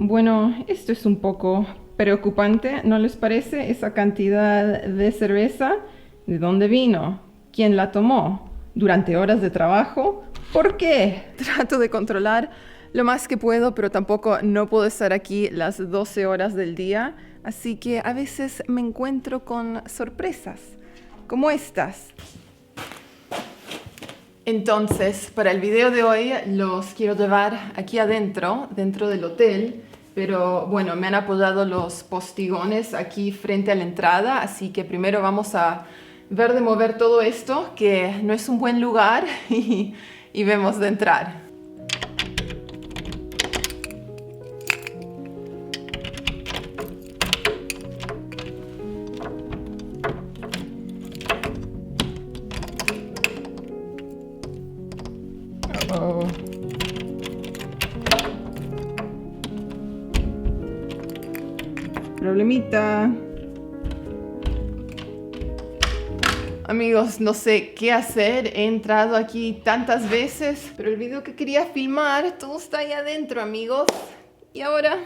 Bueno, esto es un poco preocupante, ¿no les parece? Esa cantidad de cerveza, ¿de dónde vino? ¿Quién la tomó? ¿Durante horas de trabajo? ¿Por qué? Trato de controlar lo más que puedo, pero tampoco no puedo estar aquí las 12 horas del día, así que a veces me encuentro con sorpresas, como estas. Entonces, para el video de hoy los quiero llevar aquí adentro, dentro del hotel, pero bueno, me han apoyado los postigones aquí frente a la entrada, así que primero vamos a ver de mover todo esto, que no es un buen lugar, y vemos de entrar. Oh. Problemita. Amigos, no sé qué hacer. He entrado aquí tantas veces, pero el video que quería filmar, todo está ahí adentro, amigos. Y ahora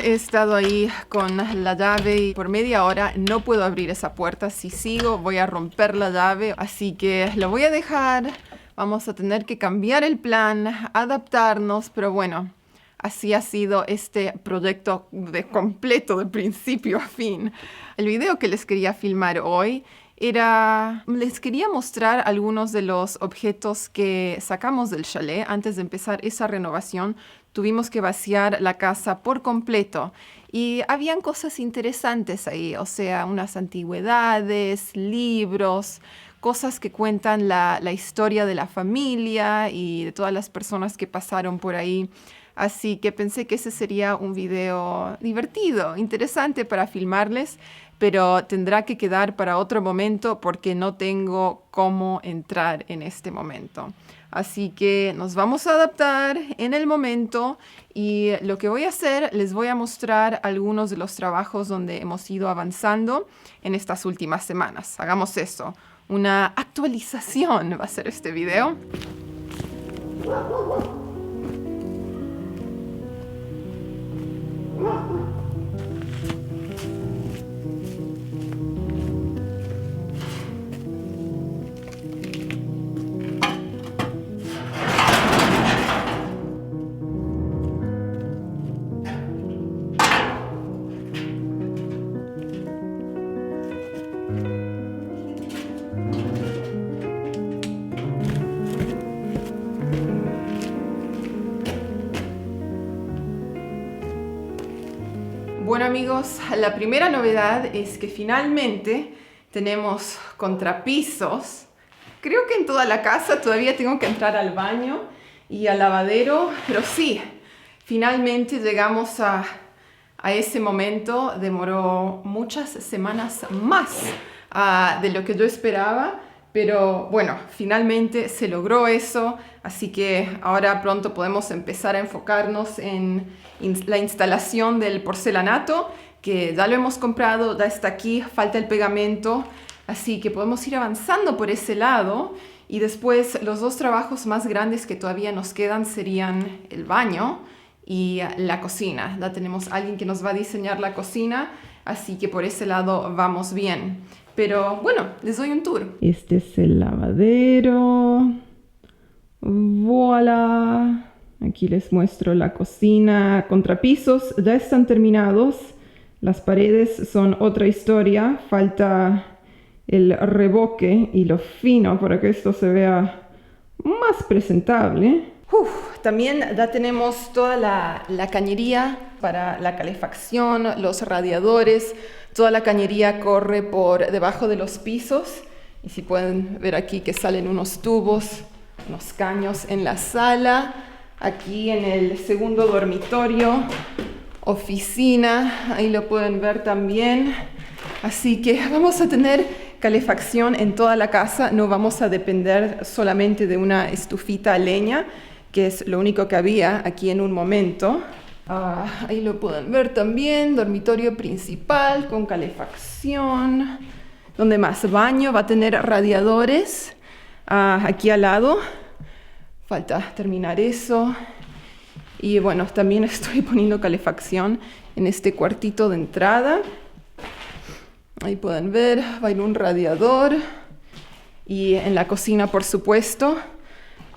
he estado ahí con la llave y por media hora no puedo abrir esa puerta. Si sigo, voy a romper la llave. Así que lo voy a dejar. Vamos a tener que cambiar el plan, adaptarnos, pero bueno, así ha sido este proyecto completo de principio a fin. El video que les quería filmar hoy les quería mostrar algunos de los objetos que sacamos del chalet. Antes de empezar esa renovación, tuvimos que vaciar la casa por completo. Y habían cosas interesantes ahí, o sea, unas antigüedades, libros, cosas que cuentan la historia de la familia y de todas las personas que pasaron por ahí. Así que pensé que ese sería un video divertido, interesante para filmarles, pero tendrá que quedar para otro momento porque no tengo cómo entrar en este momento. Así que nos vamos a adaptar en el momento y lo que voy a hacer, les voy a mostrar algunos de los trabajos donde hemos ido avanzando en estas últimas semanas. Hagamos eso. Una actualización va a ser este video. Bueno amigos, la primera novedad es que finalmente tenemos contrapisos. Creo que en toda la casa todavía tengo que entrar al baño y al lavadero, pero sí, finalmente llegamos a ese momento. Demoró muchas semanas más de lo que yo esperaba, pero bueno, finalmente se logró eso, así que ahora pronto podemos empezar a enfocarnos en la instalación del porcelanato, que ya lo hemos comprado, ya está aquí, falta el pegamento, así que podemos ir avanzando por ese lado. Y después los dos trabajos más grandes que todavía nos quedan serían el baño y la cocina. Ya tenemos a alguien que nos va a diseñar la cocina, así que por ese lado vamos bien. Pero bueno, les doy un tour. Este es el lavadero. ¡Voilà! Aquí les muestro la cocina. Contrapisos ya están terminados. Las paredes son otra historia. Falta el revoque y lo fino para que esto se vea más presentable. También ya tenemos toda la cañería para la calefacción, los radiadores. Toda la cañería corre por debajo de los pisos. Y si pueden ver aquí que salen unos tubos, unos caños en la sala. Aquí en el segundo dormitorio, oficina, ahí lo pueden ver también. Así que vamos a tener calefacción en toda la casa. No vamos a depender solamente de una estufita a leña, que es lo único que había aquí en un momento. Ahí lo pueden ver también, dormitorio principal con calefacción. ¿Dónde más? Baño, va a tener radiadores aquí al lado. Falta terminar eso. Y bueno, también estoy poniendo calefacción en este cuartito de entrada. Ahí pueden ver, va a ir un radiador. Y en la cocina, por supuesto,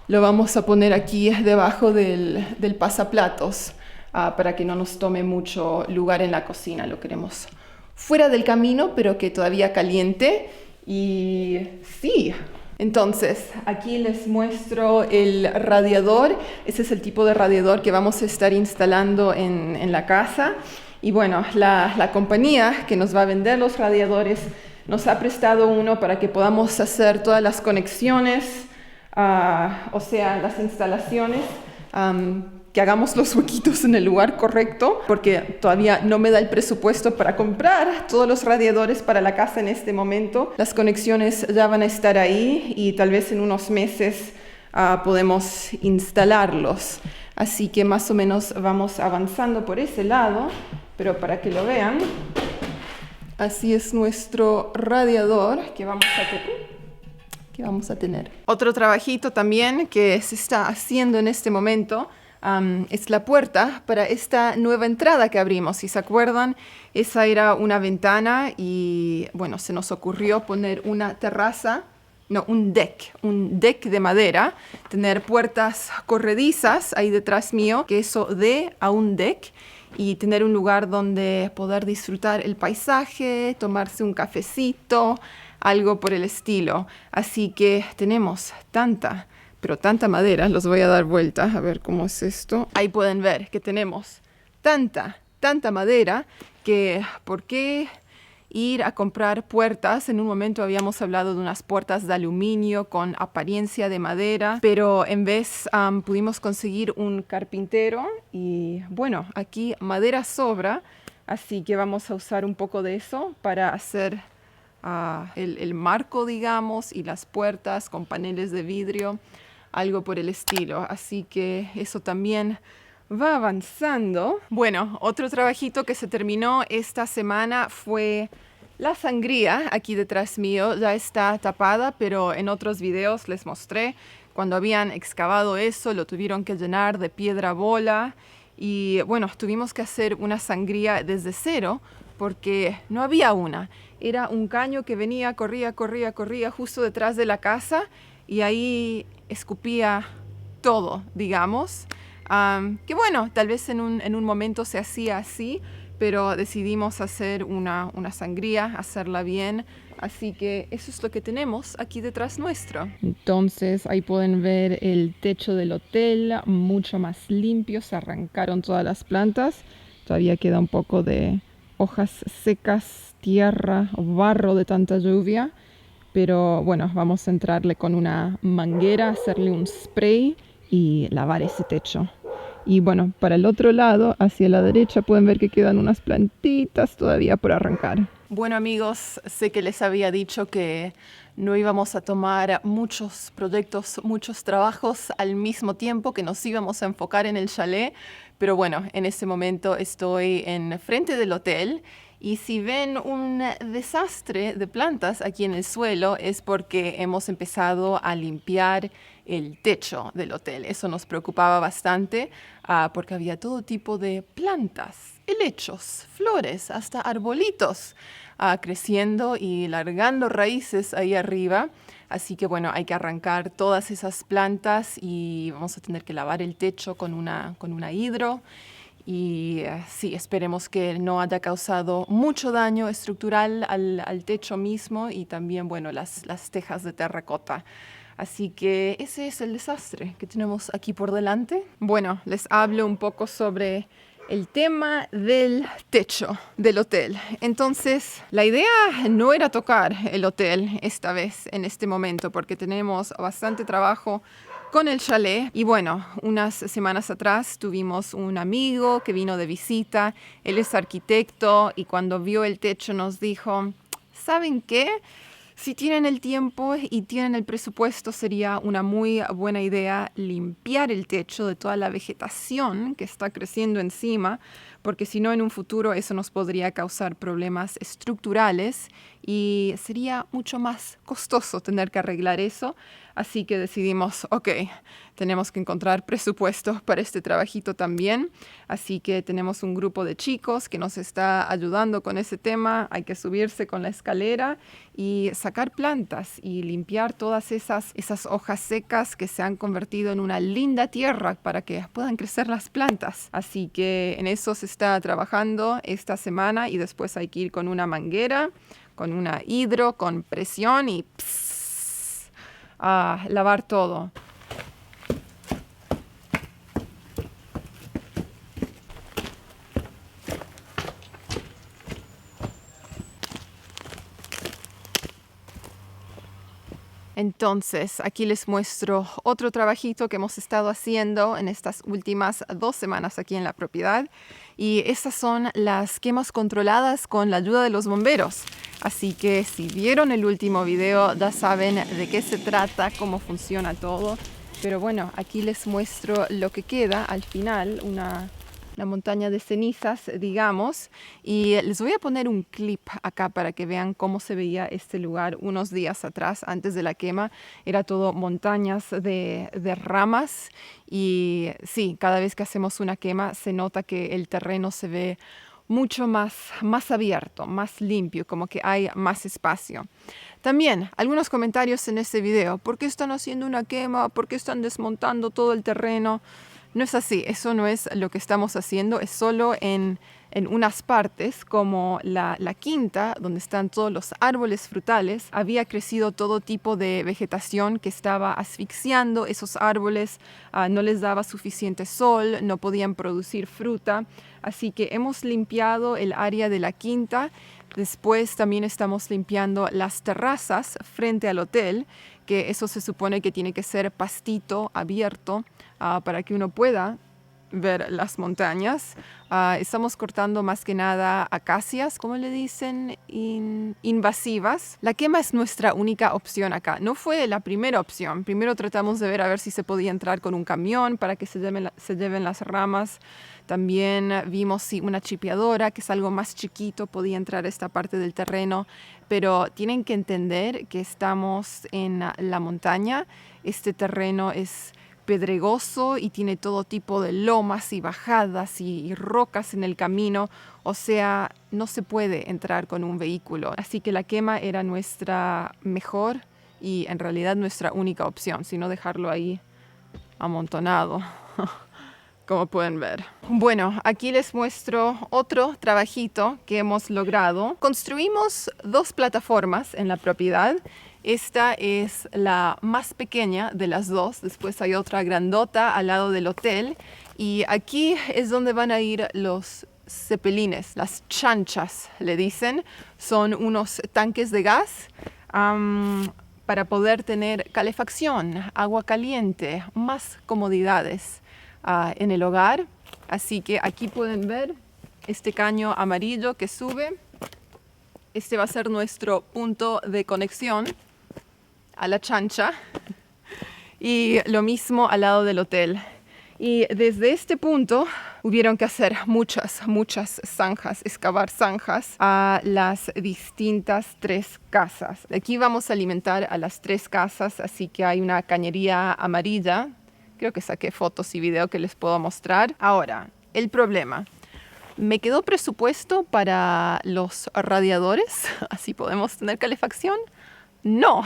lo vamos a poner aquí debajo del pasaplatos para que no nos tome mucho lugar en la cocina. Lo queremos fuera del camino, pero que todavía caliente. Y sí, entonces aquí les muestro el radiador. Ese es el tipo de radiador que vamos a estar instalando en la casa. Y bueno, la compañía que nos va a vender los radiadores nos ha prestado uno para que podamos hacer todas las conexiones, o sea, las instalaciones, que hagamos los huequitos en el lugar correcto, porque todavía no me da el presupuesto para comprar todos los radiadores para la casa en este momento. Las conexiones ya van a estar ahí y tal vez en unos meses podemos instalarlos. Así que más o menos vamos avanzando por ese lado, pero para que lo vean, así es nuestro radiador que vamos a tener. Otro trabajito también que se está haciendo en este momento es la puerta para esta nueva entrada que abrimos. Si se acuerdan, esa era una ventana y bueno, se nos ocurrió poner una terraza, no, un deck de madera, tener puertas corredizas ahí detrás mío, que eso dé a un deck y tener un lugar donde poder disfrutar el paisaje, tomarse un cafecito, algo por el estilo. Así que tenemos tanta madera. Los voy a dar vuelta a ver cómo es esto. Ahí pueden ver que tenemos tanta madera que ¿por qué ir a comprar puertas? En un momento habíamos hablado de unas puertas de aluminio con apariencia de madera, pero en vez pudimos conseguir un carpintero y bueno, aquí madera sobra, así que vamos a usar un poco de eso para hacer el marco, digamos, y las puertas con paneles de vidrio, algo por el estilo. Así que eso también va avanzando. Bueno, otro trabajito que se terminó esta semana fue la sangría. Aquí detrás mío ya está tapada, pero en otros videos les mostré cuando habían excavado eso, lo tuvieron que llenar de piedra bola y bueno, tuvimos que hacer una sangría desde cero porque no había una. Era un caño que venía, corría justo detrás de la casa y ahí escupía todo, digamos. Que bueno, tal vez en un momento se hacía así, pero decidimos hacer una sangría, hacerla bien. Así que eso es lo que tenemos aquí detrás nuestro. Entonces ahí pueden ver el techo del hotel, mucho más limpio. Se arrancaron todas las plantas. Todavía queda un poco de hojas secas, tierra o barro de tanta lluvia. Pero bueno, vamos a entrarle con una manguera, hacerle un spray y lavar ese techo. Y bueno, para el otro lado, hacia la derecha, pueden ver que quedan unas plantitas todavía por arrancar. Bueno amigos, sé que les había dicho que no íbamos a tomar muchos proyectos, muchos trabajos al mismo tiempo, que nos íbamos a enfocar en el chalet, pero bueno, en este momento estoy en frente del hotel. Y si ven un desastre de plantas aquí en el suelo es porque hemos empezado a limpiar el techo del hotel. Eso nos preocupaba bastante porque había todo tipo de plantas, helechos, flores, hasta arbolitos creciendo y largando raíces ahí arriba. Así que bueno, hay que arrancar todas esas plantas y vamos a tener que lavar el techo con una hidro. Y sí, esperemos que no haya causado mucho daño estructural al techo mismo y también, bueno, las tejas de terracota. Así que ese es el desastre que tenemos aquí por delante. Bueno, les hablo un poco sobre el tema del techo del hotel. Entonces, la idea no era tocar el hotel esta vez, en este momento, porque tenemos bastante trabajo con el chalet. Y bueno, unas semanas atrás tuvimos un amigo que vino de visita. Él es arquitecto y cuando vio el techo nos dijo, ¿saben qué? Si tienen el tiempo y tienen el presupuesto, sería una muy buena idea limpiar el techo de toda la vegetación que está creciendo encima, porque si no en un futuro eso nos podría causar problemas estructurales y sería mucho más costoso tener que arreglar eso. Así que decidimos, ok, tenemos que encontrar presupuesto para este trabajito también. Así que tenemos un grupo de chicos que nos está ayudando con ese tema. Hay que subirse con la escalera y sacar plantas y limpiar todas esas hojas secas que se han convertido en una linda tierra para que puedan crecer las plantas. Así que en eso se está trabajando esta semana y después hay que ir con una manguera, con una hidro, con presión y a lavar todo. Entonces, aquí les muestro otro trabajito que hemos estado haciendo en estas últimas 2 semanas aquí en la propiedad. Y esas son las quemas controladas con la ayuda de los bomberos. Así que si vieron el último video, ya saben de qué se trata, cómo funciona todo. Pero bueno, aquí les muestro lo que queda al final, una montaña de cenizas, digamos, y les voy a poner un clip acá para que vean cómo se veía este lugar unos días atrás, antes de la quema. Era todo montañas de ramas y sí, cada vez que hacemos una quema se nota que el terreno se ve mucho más abierto, más limpio, como que hay más espacio. También algunos comentarios en este video: ¿por qué están haciendo una quema? ¿Por qué están desmontando todo el terreno? No es así, eso no es lo que estamos haciendo, es solo en unas partes, como la quinta, donde están todos los árboles frutales. Había crecido todo tipo de vegetación que estaba asfixiando esos árboles, no les daba suficiente sol, no podían producir fruta, así que hemos limpiado el área de la quinta. Después también estamos limpiando las terrazas frente al hotel, que eso se supone que tiene que ser pastito abierto para que uno pueda ver las montañas. Estamos cortando más que nada acacias, ¿cómo le dicen? Invasivas. La quema es nuestra única opción acá. No fue la primera opción. Primero tratamos de ver a ver si se podía entrar con un camión para que se lleven las ramas. También vimos si una chipeadora, que es algo más chiquito, podía entrar a esta parte del terreno. Pero tienen que entender que estamos en la montaña. Este terreno es pedregoso y tiene todo tipo de lomas y bajadas y rocas en el camino, o sea, no se puede entrar con un vehículo. Así que la quema era nuestra mejor y en realidad nuestra única opción, sino dejarlo ahí amontonado, como pueden ver. Bueno, aquí les muestro otro trabajito que hemos logrado. Construimos 2 plataformas en la propiedad. Esta es la más pequeña de las 2. Después hay otra grandota al lado del hotel. Y aquí es donde van a ir los cepelines, las chanchas, le dicen. Son unos tanques de gas para poder tener calefacción, agua caliente, más comodidades en el hogar. Así que aquí pueden ver este caño amarillo que sube. Este va a ser nuestro punto de conexión a la chancha, y lo mismo al lado del hotel. Y desde este punto hubieron que hacer muchas zanjas, excavar zanjas a las distintas 3 casas. Aquí vamos a alimentar a las 3 casas, así que hay una cañería amarilla. Creo que saqué fotos y video que les puedo mostrar. Ahora, el problema: ¿me quedó presupuesto para los radiadores? ¿Así podemos tener calefacción? No.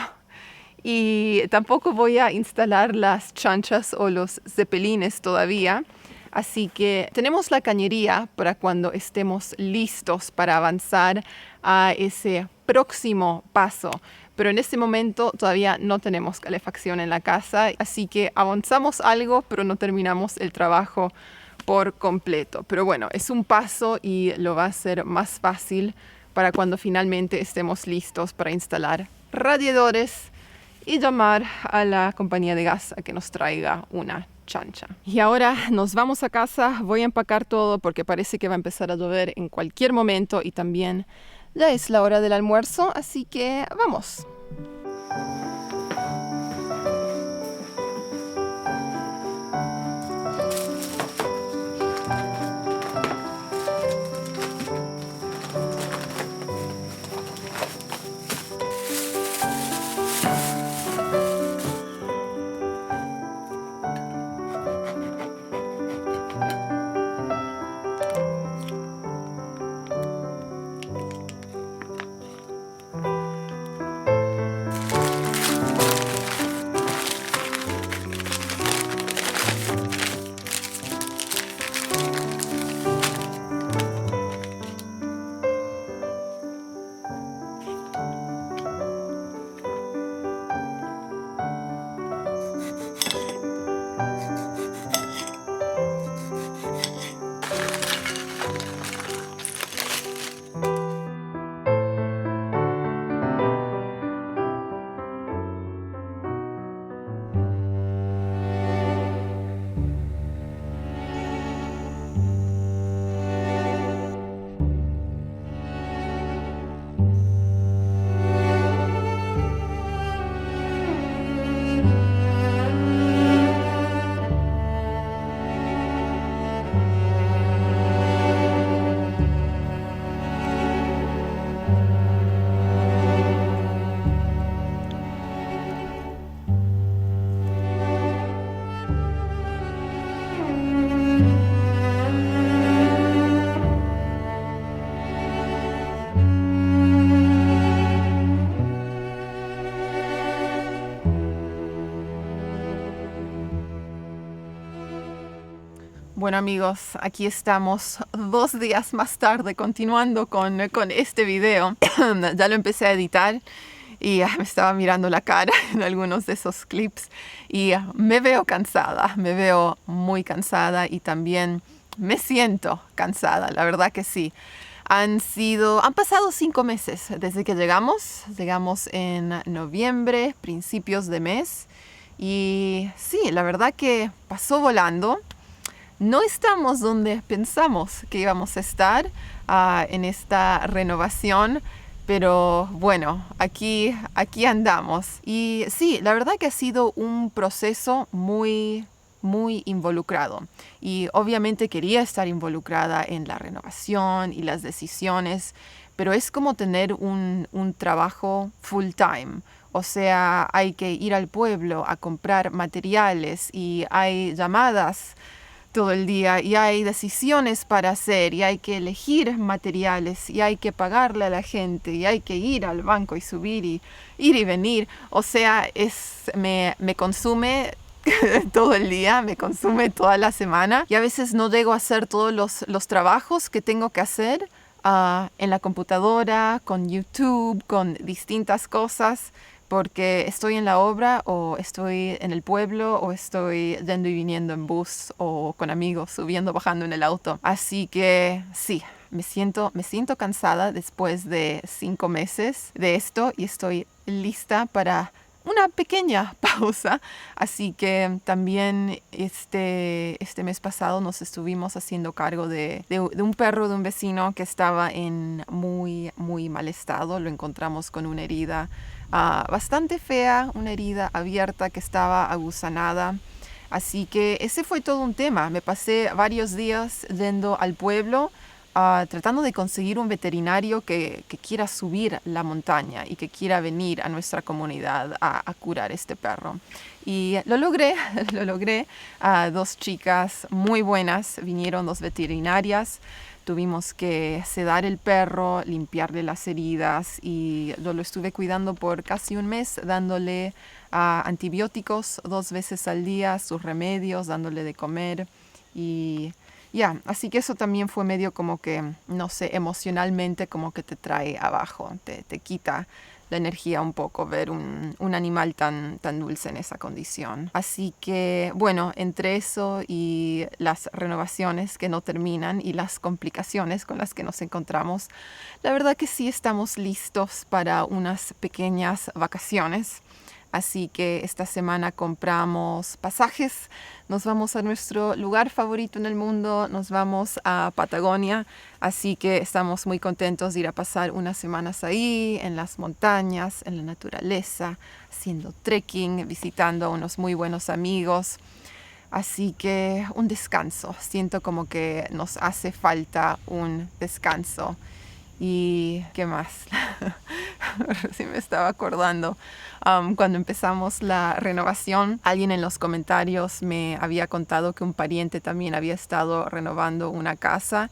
Y tampoco voy a instalar las chanchas o los zeppelines todavía. Así que tenemos la cañería para cuando estemos listos para avanzar a ese próximo paso. Pero en este momento todavía no tenemos calefacción en la casa. Así que avanzamos algo, pero no terminamos el trabajo por completo. Pero bueno, es un paso y lo va a ser más fácil para cuando finalmente estemos listos para instalar radiadores y llamar a la compañía de gas a que nos traiga una chancha. Y ahora nos vamos a casa. Voy a empacar todo porque parece que va a empezar a llover en cualquier momento y también ya es la hora del almuerzo, así que vamos. Bueno amigos, aquí estamos 2 días más tarde continuando con este video. Ya lo empecé a editar y me estaba mirando la cara en algunos de esos clips y me veo cansada, me veo muy cansada y también me siento cansada, la verdad que sí. Han pasado 5 meses desde que llegamos en noviembre, principios de mes y sí, la verdad que pasó volando. No estamos donde pensamos que íbamos a estar en esta renovación, pero bueno, aquí andamos. Y sí, la verdad que ha sido un proceso muy, muy involucrado. Y obviamente quería estar involucrada en la renovación y las decisiones, pero es como tener un trabajo full time. O sea, hay que ir al pueblo a comprar materiales y hay llamadas todo el día y hay decisiones para hacer y hay que elegir materiales y hay que pagarle a la gente y hay que ir al banco y subir y ir y venir. O sea, me consume todo el día, me consume toda la semana y a veces no llego a hacer todos los trabajos que tengo que hacer en la computadora, con YouTube, con distintas cosas, porque estoy en la obra o estoy en el pueblo o estoy yendo y viniendo en bus o con amigos, subiendo, bajando en el auto. Así que sí, me siento cansada después de 5 meses de esto y estoy lista para una pequeña pausa. Así que también este mes pasado nos estuvimos haciendo cargo de un perro de un vecino que estaba en muy, muy mal estado. Lo encontramos con una herida bastante fea, una herida abierta que estaba agusanada. Así que ese fue todo un tema. Me pasé varios días yendo al pueblo, tratando de conseguir un veterinario que quiera subir la montaña y que quiera venir a nuestra comunidad a curar este perro. Y lo logré, lo logré. 2 chicas muy buenas vinieron, 2 veterinarias. Tuvimos que sedar el perro, limpiarle las heridas y yo lo estuve cuidando por casi un mes, dándole antibióticos 2 veces al día, sus remedios, dándole de comer y así que eso también fue medio como que, no sé, emocionalmente como que te trae abajo, te quita la energía un poco ver un animal tan dulce en esa condición. Así que, bueno, entre eso y las renovaciones que no terminan y las complicaciones con las que nos encontramos, la verdad que sí estamos listos para unas pequeñas vacaciones. Así que esta semana compramos pasajes, nos vamos a nuestro lugar favorito en el mundo, nos vamos a Patagonia, así que estamos muy contentos de ir a pasar unas semanas ahí, en las montañas, en la naturaleza, haciendo trekking, visitando a unos muy buenos amigos. Así que un descanso, siento como que nos hace falta un descanso. ¿Y qué más? Sí me estaba acordando. Cuando empezamos la renovación, alguien en los comentarios me había contado que un pariente también había estado renovando una casa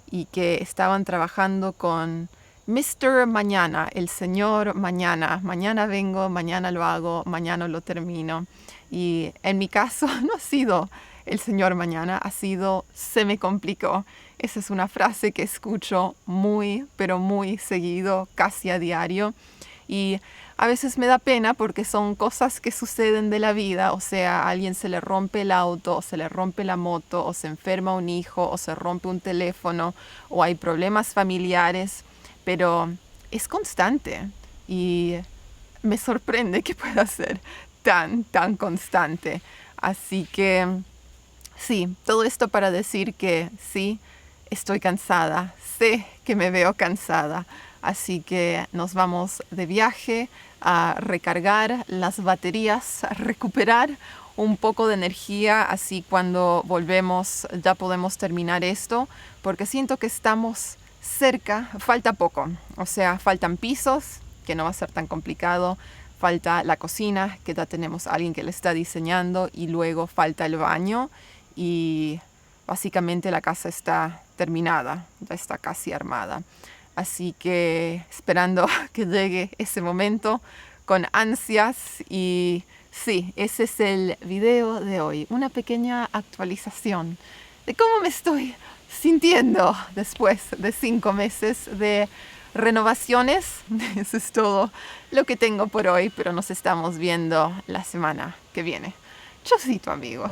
y que estaban trabajando con Mr. Mañana, el señor Mañana. Mañana vengo, mañana lo hago, mañana lo termino. Y en mi caso no ha sido el señor Mañana, ha sido se me complicó. Esa es una frase que escucho muy, pero muy seguido, casi a diario. Y a veces me da pena porque son cosas que suceden de la vida. O sea, a alguien se le rompe el auto, o se le rompe la moto, o se enferma un hijo, o se rompe un teléfono, o hay problemas familiares. Pero es constante y me sorprende que pueda ser tan constante. Así que sí, todo esto para decir que sí, estoy cansada, sé que me veo cansada, así que nos vamos de viaje a recargar las baterías, a recuperar un poco de energía, así cuando volvemos ya podemos terminar esto, porque siento que estamos cerca, falta poco, o sea, faltan pisos, que no va a ser tan complicado, falta la cocina, que ya tenemos a alguien que le está diseñando, y luego falta el baño y básicamente la casa está terminada, ya está casi armada. Así que esperando que llegue ese momento con ansias y sí, ese es el video de hoy, una pequeña actualización de cómo me estoy sintiendo después de 5 meses de renovaciones. Eso es todo lo que tengo por hoy, pero nos estamos viendo la semana que viene. Chocito, amigos.